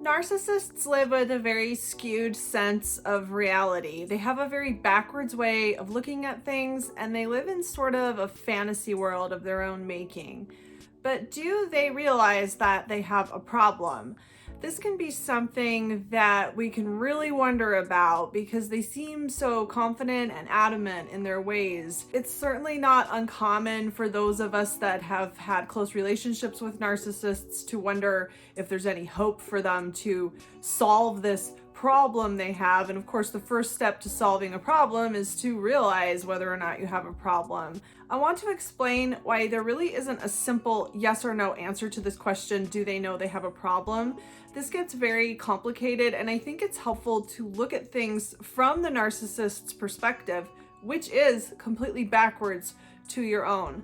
Narcissists live with a very skewed sense of reality. They have a very backwards way of looking at things, and they live in sort of a fantasy world of their own making. But do they realize that they have a problem? This can be something that we can really wonder about because they seem so confident and adamant in their ways. It's certainly not uncommon for those of us that have had close relationships with narcissists to wonder if there's any hope for them to solve this problem they have. And of course, the first step to solving a problem is to realize whether or not you have a problem. I want to explain why there really isn't a simple yes or no answer to this question, do they know they have a problem? This gets very complicated, and I think it's helpful to look at things from the narcissist's perspective, which is completely backwards to your own.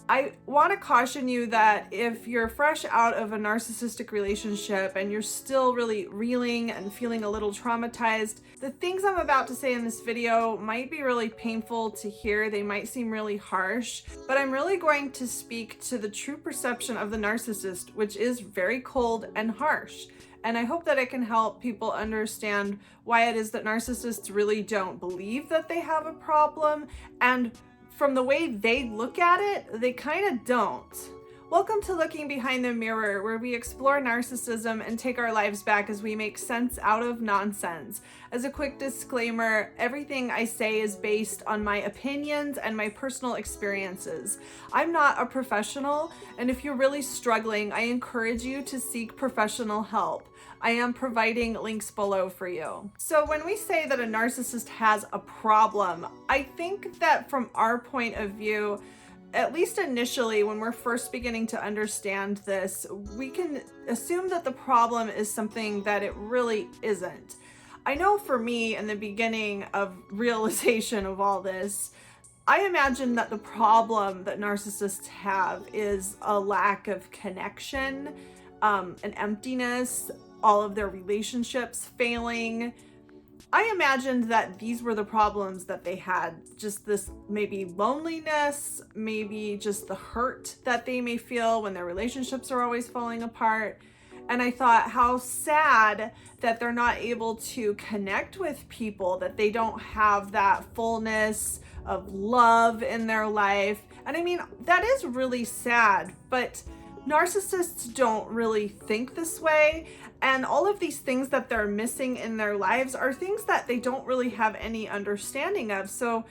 I want to caution you that if you're fresh out of a narcissistic relationship and you're still really reeling and feeling a little traumatized, the things I'm about to say in this video might be really painful to hear. They might seem really harsh, but I'm really going to speak to the true perception of the narcissist, which is very cold and harsh. And I hope that it can help people understand why it is that narcissists really don't believe that they have a problem, and from the way they look at it, they kind of don't. Welcome to Looking Behind the Mirror, where we explore narcissism and take our lives back as we make sense out of nonsense. As a quick disclaimer, everything I say is based on my opinions and my personal experiences. I'm not a professional, and if you're really struggling, I encourage you to seek professional help. I am providing links below for you. So when we say that a narcissist has a problem, I think that from our point of view, at least initially, when we're first beginning to understand this, we can assume that the problem is something that it really isn't. I know for me, in the beginning of realization of all this, I imagine that the problem that narcissists have is a lack of connection, an emptiness, all of their relationships failing. I imagined that these were the problems that they had, just this maybe loneliness, maybe just the hurt that they may feel when their relationships are always falling apart. And I thought how sad that they're not able to connect with people, that they don't have that fullness of love in their life. And I mean, that is really sad, but narcissists don't really think this way. And all of these things that they're missing in their lives are things that they don't really have any understanding of. So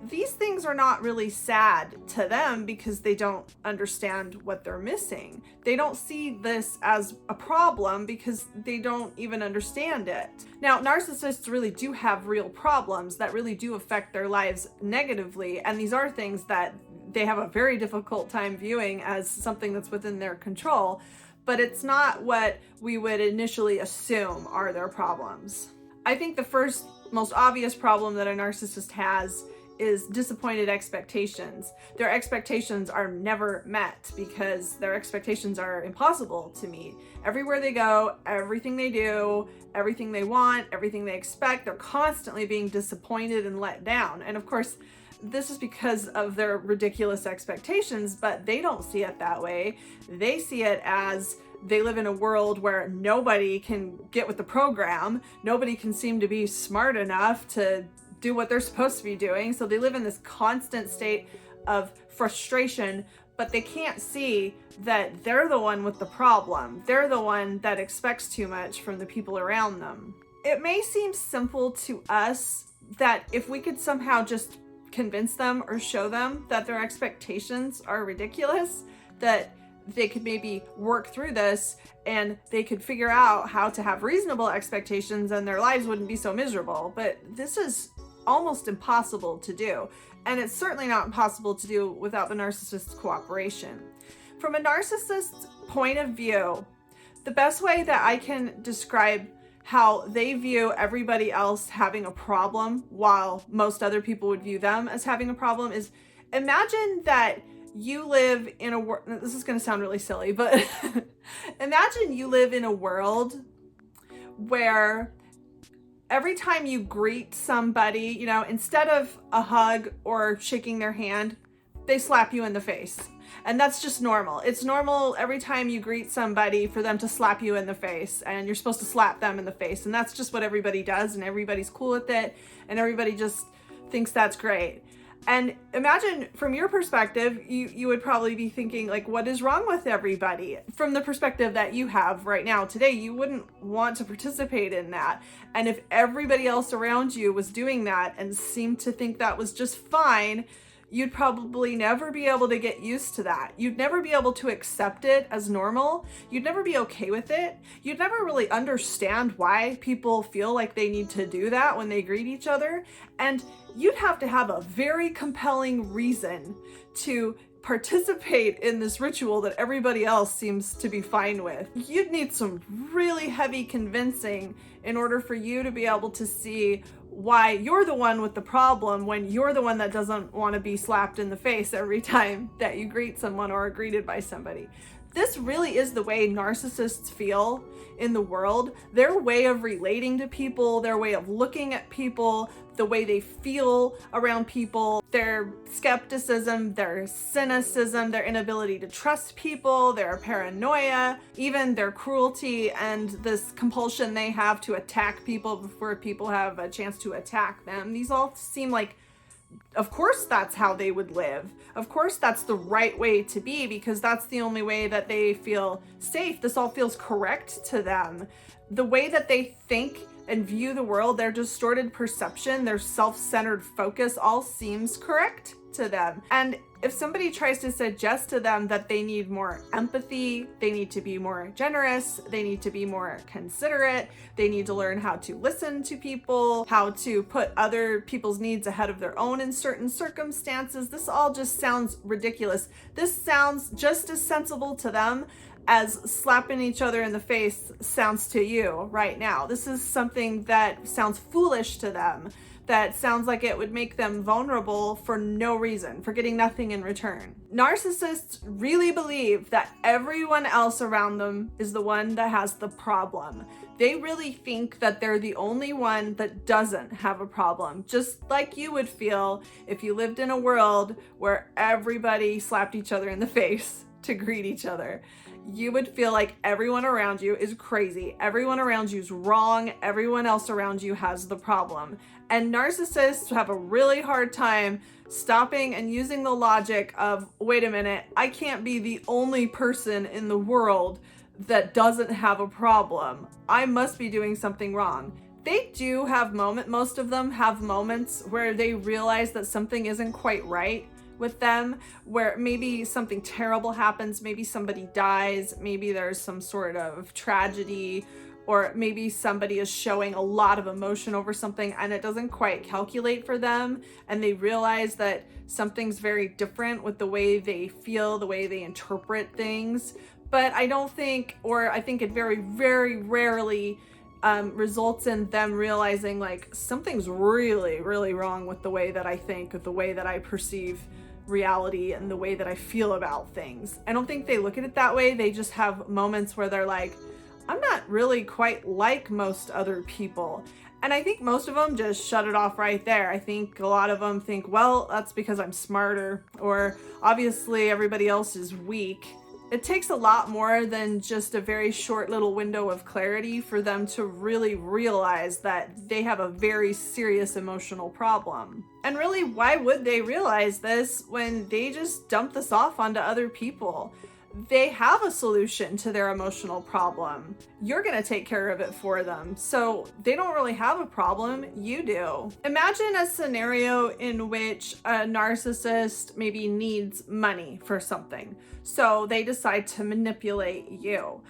these things are not really sad to them because they don't understand what they're missing. They don't see this as a problem because they don't even understand it. Now, narcissists really do have real problems that really do affect their lives negatively. And these are things that they have a very difficult time viewing as something that's within their control. But it's not what we would initially assume are their problems. I think the first most obvious problem that a narcissist has is disappointed expectations. Their expectations are never met because their expectations are impossible to meet. Everywhere they go, everything they do, everything they want, everything they expect, they're constantly being disappointed and let down. And of course, this is because of their ridiculous expectations, but they don't see it that way. They see it as they live in a world where nobody can get with the program. Nobody can seem to be smart enough to do what they're supposed to be doing. So they live in this constant state of frustration, but they can't see that they're the one with the problem. They're the one that expects too much from the people around them. It may seem simple to us that if we could somehow just convince them or show them that their expectations are ridiculous, that they could maybe work through this and they could figure out how to have reasonable expectations and their lives wouldn't be so miserable. But this is almost impossible to do. And it's certainly not impossible to do without the narcissist's cooperation. From a narcissist's point of view, the best way that I can describe how they view everybody else having a problem while most other people would view them as having a problem is, imagine that you live in a world, this is going to sound really silly, but imagine you live in a world where every time you greet somebody, instead of a hug or shaking their hand, they slap you in the face. And that's just normal. It's normal every time you greet somebody for them to slap you in the face, and you're supposed to slap them in the face. And that's just what everybody does, and everybody's cool with it, and everybody just thinks that's great. And imagine from your perspective, you would probably be thinking, like, what is wrong with everybody? From the perspective that you have right now today, you wouldn't want to participate in that. And if everybody else around you was doing that and seemed to think that was just fine, you'd probably never be able to get used to that. You'd never be able to accept it as normal. You'd never be okay with it. You'd never really understand why people feel like they need to do that when they greet each other. And you'd have to have a very compelling reason to participate in this ritual that everybody else seems to be fine with. You'd need some really heavy convincing in order for you to be able to see why you're the one with the problem when you're the one that doesn't want to be slapped in the face every time that you greet someone or are greeted by somebody. This really is the way narcissists feel in the world. Their way of relating to people, their way of looking at people, the way they feel around people, their skepticism, their cynicism, their inability to trust people, their paranoia, even their cruelty and this compulsion they have to attack people before people have a chance to attack them. These all seem like, of course that's how they would live. Of course that's the right way to be, because that's the only way that they feel safe. This all feels correct to them. The way that they think and view the world, their distorted perception, their self-centered focus all seems correct to them. And if somebody tries to suggest to them that they need more empathy, they need to be more generous, they need to be more considerate, they need to learn how to listen to people, how to put other people's needs ahead of their own in certain circumstances, this all just sounds ridiculous. This sounds just as sensible to them as slapping each other in the face sounds to you right now. This is something that sounds foolish to them, that sounds like it would make them vulnerable for no reason, for getting nothing in return. Narcissists really believe that everyone else around them is the one that has the problem. They really think that they're the only one that doesn't have a problem, just like you would feel if you lived in a world where everybody slapped each other in the face to greet each other. You would feel like everyone around you is crazy, everyone around you is wrong, everyone else around you has the problem. And narcissists have a really hard time stopping and using the logic of, wait a minute, I can't be the only person in the world that doesn't have a problem. I must be doing something wrong. They do have most of them have moments where they realize that something isn't quite right with them, where maybe something terrible happens, maybe somebody dies, maybe there's some sort of tragedy, or maybe somebody is showing a lot of emotion over something and it doesn't quite calculate for them, and they realize that something's very different with the way they feel, the way they interpret things. But I don't think, or I think it very, very rarely results in them realizing like something's really, really wrong with the way that I think, with the way that I perceive reality and the way that I feel about things. I don't think they look at it that way. They just have moments where they're like, I'm not really quite like most other people. And I think most of them just shut it off right there. I think a lot of them think, well, that's because I'm smarter, or obviously everybody else is weak. It takes a lot more than just a very short little window of clarity for them to really realize that they have a very serious emotional problem. And really, why would they realize this when they just dump this off onto other people? They have a solution to their emotional problem. You're gonna take care of it for them. So they don't really have a problem, you do. Imagine a scenario in which a narcissist maybe needs money for something. So they decide to manipulate you.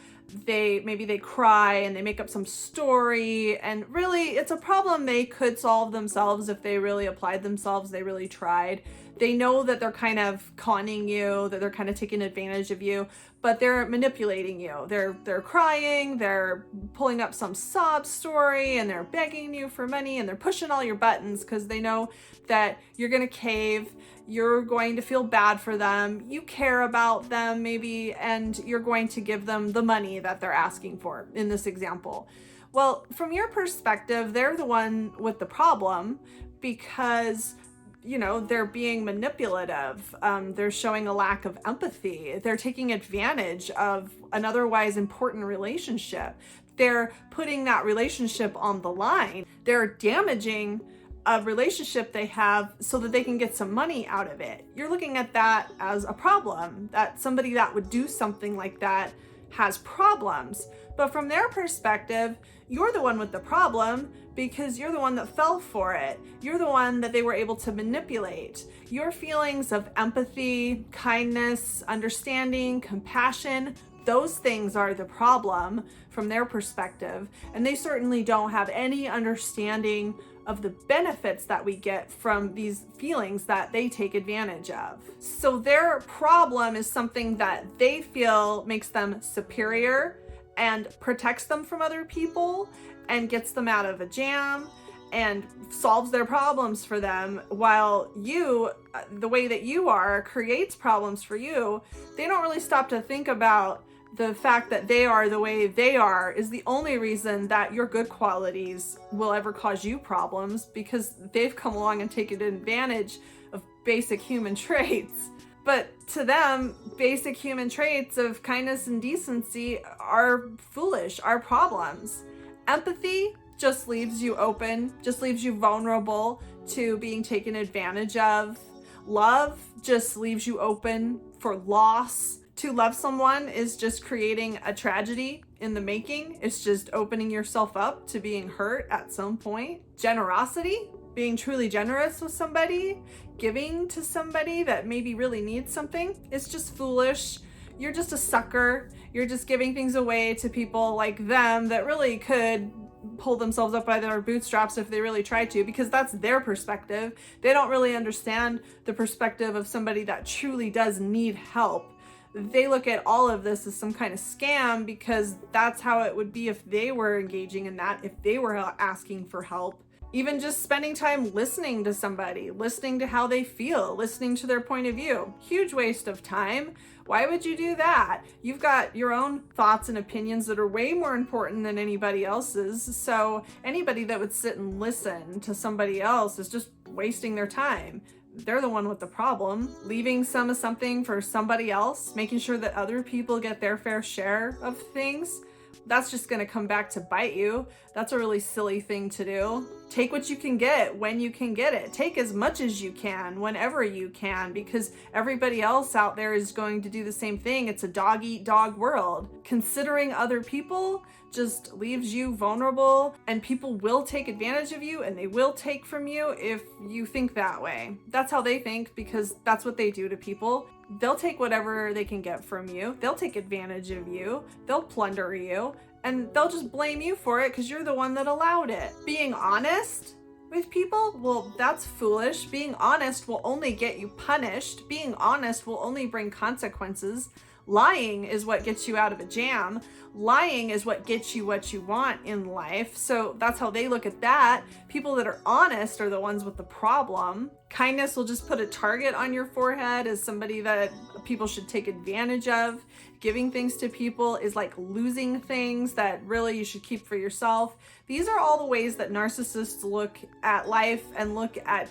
Maybe they cry and they make up some story, and really it's a problem they could solve themselves if they really applied themselves, they really tried. They know that they're kind of conning you, that they're kind of taking advantage of you, but they're manipulating you. They're crying, they're pulling up some sob story, and they're begging you for money, and they're pushing all your buttons because they know that you're gonna cave, you're going to feel bad for them, you care about them maybe, and you're going to give them the money that they're asking for in this example. Well, from your perspective, they're the one with the problem because they're being manipulative. They're showing a lack of empathy. They're taking advantage of an otherwise important relationship. They're putting that relationship on the line. They're damaging a relationship they have so that they can get some money out of it. You're looking at that as a problem, that somebody that would do something like that has problems. But from their perspective, you're the one with the problem because you're the one that fell for it. You're the one that they were able to manipulate. Your feelings of empathy, kindness, understanding, compassion, those things are the problem from their perspective. And they certainly don't have any understanding of the benefits that we get from these feelings that they take advantage of. So their problem is something that they feel makes them superior and protects them from other people and gets them out of a jam and solves their problems for them, while you, the way that you are, creates problems for you. They don't really stop to think about the fact that they are the way they are is the only reason that your good qualities will ever cause you problems, because they've come along and taken advantage of basic human traits. But to them, basic human traits of kindness and decency are foolish, are problems. Empathy just leaves you open, just leaves you vulnerable to being taken advantage of. Love just leaves you open for loss. To love someone is just creating a tragedy in the making. It's just opening yourself up to being hurt at some point. Generosity, being truly generous with somebody, giving to somebody that maybe really needs something, it's just foolish. You're just a sucker. You're just giving things away to people like them that really could pull themselves up by their bootstraps if they really tried to, because that's their perspective. They don't really understand the perspective of somebody that truly does need help. They look at all of this as some kind of scam because that's how it would be if they were engaging in that, if they were asking for help. Even just spending time listening to somebody, listening to how they feel, listening to their point of view. Huge waste of time. Why would you do that? You've got your own thoughts and opinions that are way more important than anybody else's. So anybody that would sit and listen to somebody else is just wasting their time. They're the one with the problem. Leaving some of something for somebody else, making sure that other people get their fair share of things, that's just going to come back to bite you. That's a really silly thing to do. Take what you can get when you can get it. Take as much as you can whenever you can, because everybody else out there is going to do the same thing. It's a dog eat dog world. Considering other people just leaves you vulnerable, and people will take advantage of you and they will take from you if you think that way. That's how they think, because that's what they do to people. They'll take whatever they can get from you. They'll take advantage of you. They'll plunder you, and they'll just blame you for it because you're the one that allowed it. Being honest with people, well, that's foolish. Being honest will only get you punished. Being honest will only bring consequences. Lying is what gets you out of a jam. Lying is what gets you what you want in life. So that's how they look at that. People that are honest are the ones with the problem. Kindness will just put a target on your forehead as somebody that people should take advantage of. Giving things to people is like losing things that really you should keep for yourself. These are all the ways that narcissists look at life and look at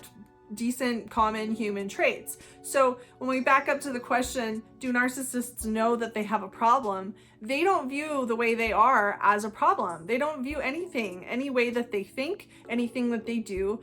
decent, common human traits. So when we back up to the question, do narcissists know that they have a problem? They don't view the way they are as a problem. They don't view anything, any way that they think, anything that they do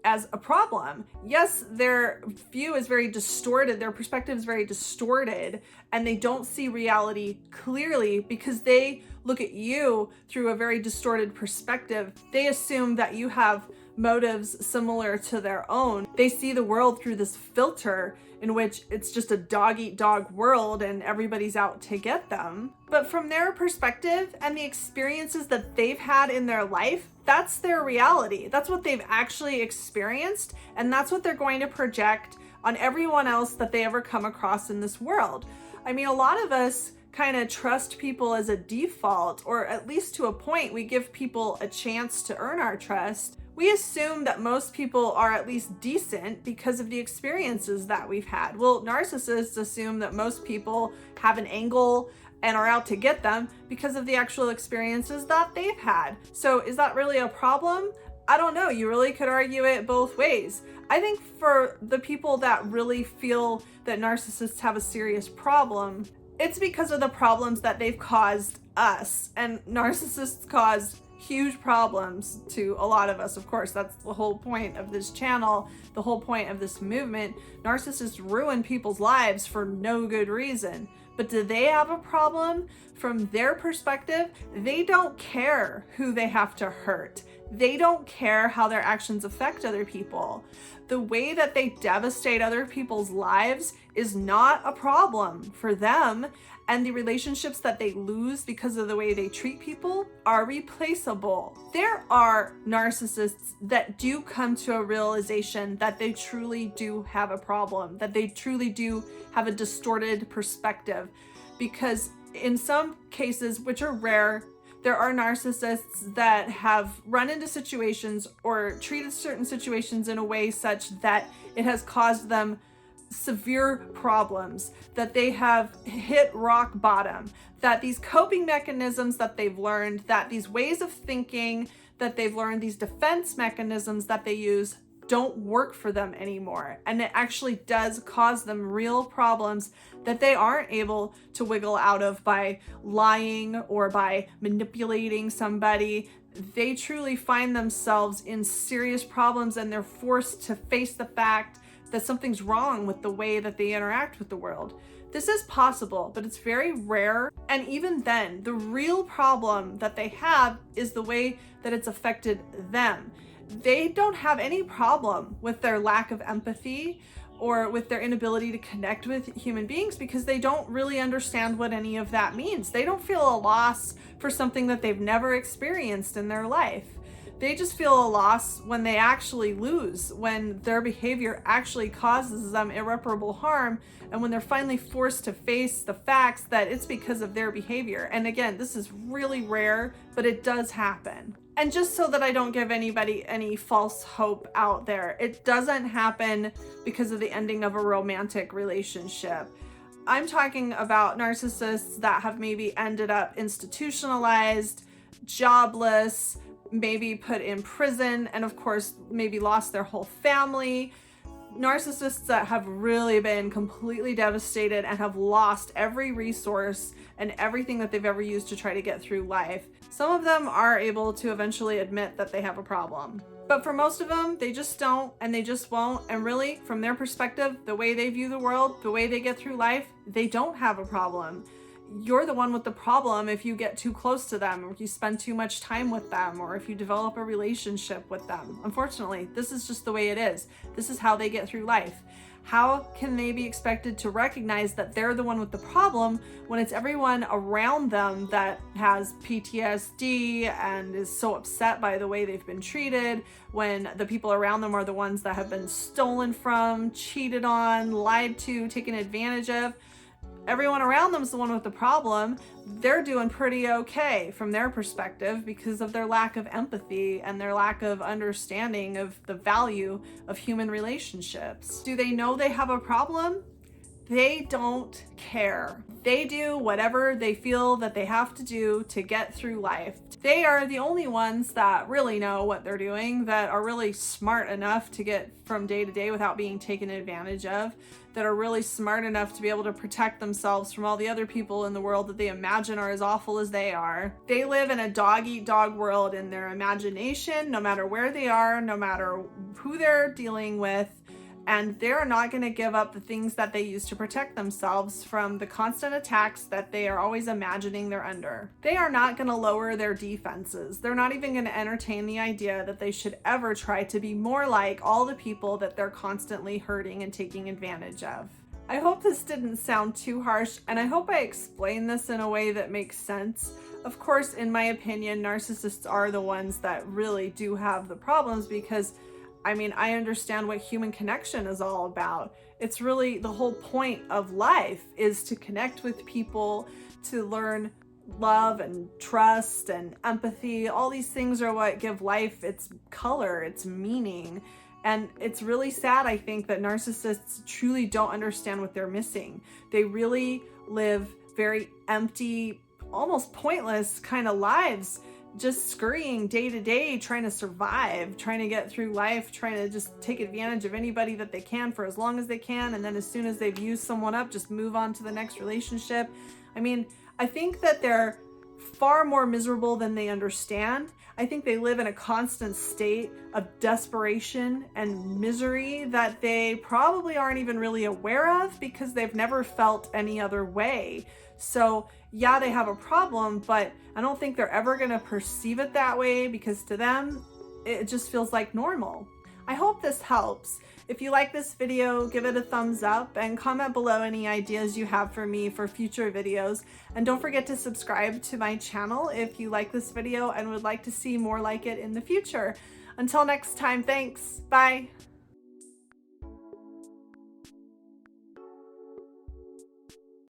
as a problem. Yes, their view is very distorted, their perspective is very distorted, and they don't see reality clearly because they look at you through a very distorted perspective. They assume that you have motives similar to their own. They see the world through this filter in which it's just a dog-eat-dog world and everybody's out to get them. But from their perspective and the experiences that they've had in their life, that's their reality. That's what they've actually experienced, and that's what they're going to project on everyone else that they ever come across in this world. I mean, a lot of us kind of trust people as a default, or at least to a point. We give people a chance to earn our trust. We assume that most people are at least decent because of the experiences that we've had. Well, narcissists assume that most people have an angle and are out to get them because of the actual experiences that they've had. So is that really a problem? I don't know, you really could argue it both ways. I think for the people that really feel that narcissists have a serious problem, it's because of the problems that they've caused us. And narcissists cause huge problems to a lot of us. Of course, that's the whole point of this channel, the whole point of this movement. Narcissists ruin people's lives for no good reason. But do they have a problem? From their perspective, they don't care who they have to hurt. They don't care how their actions affect other people. The way that they devastate other people's lives is not a problem for them, and the relationships that they lose because of the way they treat people are replaceable. There are narcissists that do come to a realization that they truly do have a problem, that they truly do have a distorted perspective, because in some cases, which are rare, there are narcissists that have run into situations or treated certain situations in a way such that it has caused them severe problems, that they have hit rock bottom, that these coping mechanisms that they've learned, that these ways of thinking that they've learned, these defense mechanisms that they use don't work for them anymore. And it actually does cause them real problems that they aren't able to wiggle out of by lying or by manipulating somebody. They truly find themselves in serious problems, and they're forced to face the fact that something's wrong with the way that they interact with the world. This is possible, but it's very rare. And even then, the real problem that they have is the way that it's affected them. They don't have any problem with their lack of empathy or with their inability to connect with human beings, because they don't really understand what any of that means. They don't feel a loss for something that they've never experienced in their life. They just feel a loss when they actually lose, when their behavior actually causes them irreparable harm, and when they're finally forced to face the facts that it's because of their behavior. And again, this is really rare, but it does happen. And just so that I don't give anybody any false hope out there, it doesn't happen because of the ending of a romantic relationship. I'm talking about narcissists that have maybe ended up institutionalized, jobless, maybe put in prison, and of course, maybe lost their whole family. Narcissists that have really been completely devastated and have lost every resource and everything that they've ever used to try to get through life. Some of them are able to eventually admit that they have a problem. But for most of them, they just don't, and they just won't. And really, from their perspective, the way they view the world, the way they get through life, they don't have a problem. You're the one with the problem if you get too close to them, or if you spend too much time with them, or if you develop a relationship with them. Unfortunately, this is just the way it is. This is how they get through life. How can they be expected to recognize that they're the one with the problem when it's everyone around them that has PTSD and is so upset by the way they've been treated, when the people around them are the ones that have been stolen from, cheated on, lied to, taken advantage of? Everyone around them is the one with the problem. They're doing pretty okay from their perspective because of their lack of empathy and their lack of understanding of the value of human relationships. Do they know they have a problem? They don't care. They do whatever they feel that they have to do to get through life. They are the only ones that really know what they're doing, that are really smart enough to get from day to day without being taken advantage of, that are really smart enough to be able to protect themselves from all the other people in the world that they imagine are as awful as they are. They live in a dog-eat-dog world in their imagination, no matter where they are, no matter who they're dealing with. And they're not going to give up the things that they use to protect themselves from the constant attacks that they are always imagining they're under. They are not going to lower their defenses. They're not even going to entertain the idea that they should ever try to be more like all the people that they're constantly hurting and taking advantage of. I hope this didn't sound too harsh, and I hope I explained this in a way that makes sense. Of course, in my opinion, narcissists are the ones that really do have the problems, because I understand what human connection is all about. It's really the whole point of life, is to connect with people, to learn love and trust and empathy. All these things are what give life its color, its meaning. And it's really sad, I think, that narcissists truly don't understand what they're missing. They really live very empty, almost pointless kind of lives. just scurrying day to day, trying to survive, trying to get through life, trying to just take advantage of anybody that they can for as long as they can. And then as soon as they've used someone up, just move on to the next relationship. I mean, I think that they're far more miserable than they understand. I think they live in a constant state of desperation and misery that they probably aren't even really aware of because they've never felt any other way. So yeah, they have a problem, but I don't think they're ever going to perceive it that way because to them, it just feels like normal. I hope this helps. If you like this video, give it a thumbs up and comment below any ideas you have for me for future videos. And don't forget to subscribe to my channel if you like this video and would like to see more like it in the future. Until next time, thanks. Bye.